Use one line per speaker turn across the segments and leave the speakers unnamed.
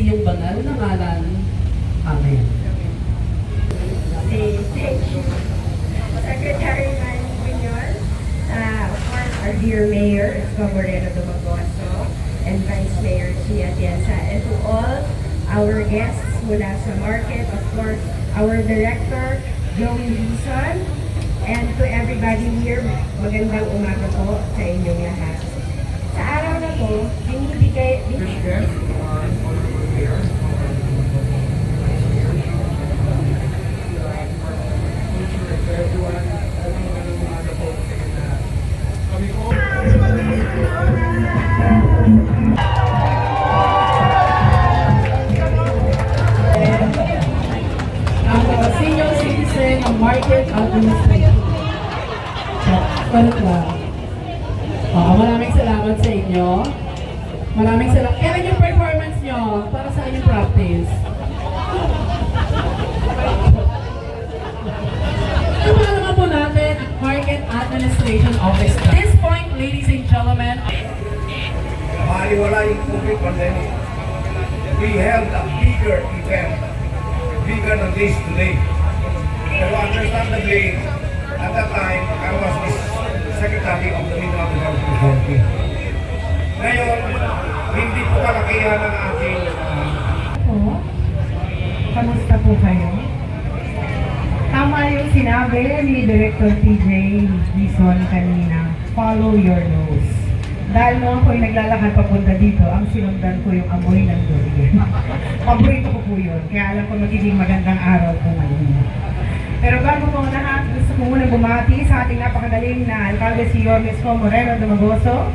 iyong banal na ngalan. Amen.
Thank you, Secretary Manny Piñol, of course, our dear Mayor, Isko Moreno Dumagoso, and Vice Mayor Chia Tienza, and to all our guests mula sa market, of course, our Director, Joey Lison, and to everybody here, magandang umaga po sa inyong lahat. Sa araw na po, binibigay...
Senior citizen ng market administration. Maraming salamat sa inyo. Maraming salamat. Kailan yung performance nyo? Para sa inyong practice? Ang naman po natin ang Market Administration Office. At this point, ladies and gentlemen,
Mahiwalay COVID pandemic. We held a bigger event, bigger than this today. Pero understandably, at that time, I was the Secretary of the Mindanao Development Authority. Ngayon, hindi po kalakihan ng ating...
Kamusta po kayo? Tama yung sinabi ni Director TJ Lison kanina, follow your nose. Dahil nung ako'y naglalakad papunta dito, ang sinundan ko yung amoy ng durian. Paborito ko po yun, kaya alam ko magiging magandang araw po ngayon. Pero bago po lahat, gusto ko muna bumati sa ating napakagaling na alkalde si Isko Moreno Dumagoso,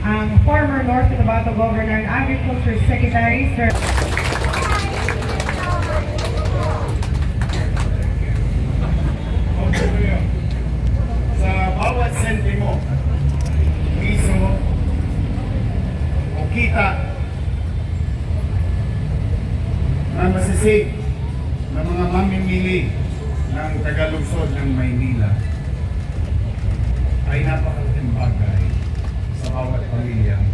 ang former North Cotabato Governor and Agriculture Secretary, Sir.
Sa bawat sentimo, piso, o kita na masisig ng mga mamimili ng Tagalugsod ng Maynila ay napakalaking bagay sa bawat pamilyang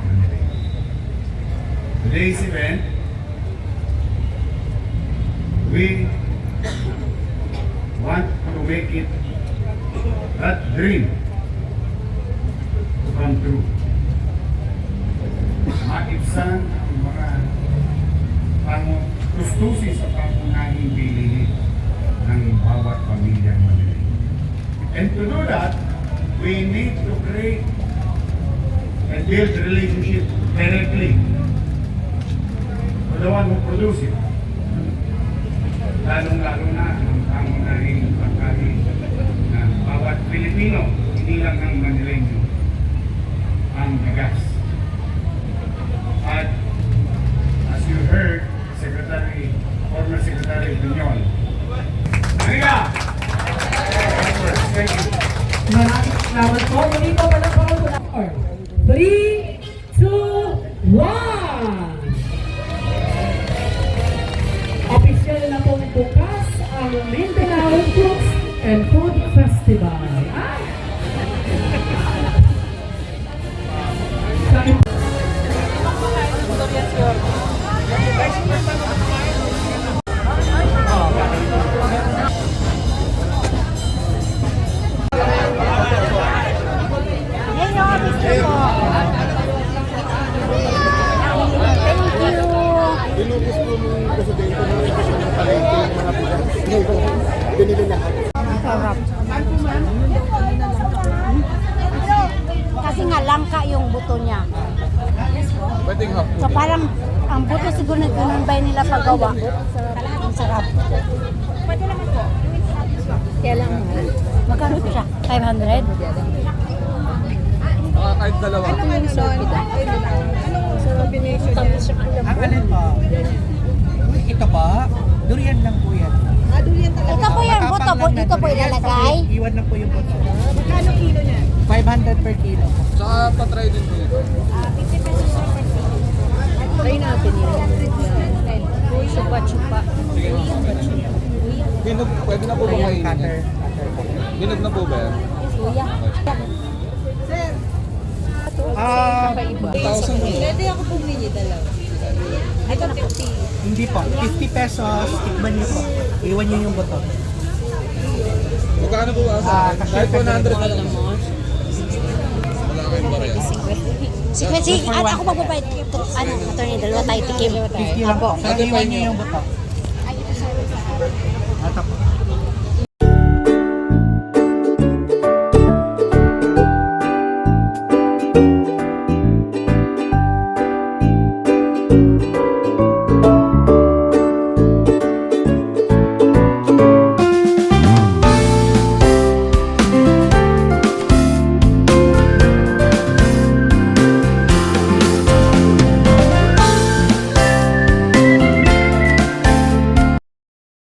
Manila. Today's event, we want to make it that dream to come true. Maibsan ang mga tustusin sa pangunahing bilihin ng bawat pamilyang Manila. And to do that, we need to create and build relationship directly with the one who produce it. Lalong-lalo na ang pangunahing pagkain ng bawat Pilipino, hindi lang ng Manileño, ang bigas. At as you heard, former Secretary Piñol, Maria! Thank you.
maraming salamat po. Muli po pala po. 3, 2, 1! Opisyal na pong bukas ang Mindanao Fruits and Food Festival.
Binili lahat.
Sarap. Kasi nga langka yung buto niya.
Pwedeng hapon.
So parang ang buto siguro na tinumbay nila paggawa. Ang sarap. Pwede naman po. Kaya lang. Magkano po siya? 500?
Kahit dalawa.
Ano yung sorpid? Anong combination niya?
Ang alin po? Ito po, durian lang po yan.
Durian talaga.
Ito po yung buto po. Dito po ilalagay.
Iwan lang po yung buto.
Magkano kilo niya?
500 per kilo.
Saka patry din po ito.
50 pesos per kilo.
Try natin yan.
Uy, chupa-chupa.
Hinog, pwede na po ba
Ayan,
kainin
cutter.
yan?
Cutter po.
Hinog na po ba yan?
Suya.
Sir,
Ah,
1,000 po.
pwede ako bumili dalawa. Ito,
Hindi po. 50 pesos, tikman niyo po. Iwan niyo yung buto.
Magkano po ba sa akin? Kahit 100 na lang. Wala kayong barya.
Sige, ako magbabayad. Ano, attorney, dalawa tayo tikim.
50 lang po. Pero iwan niyo yung buto. Ito po.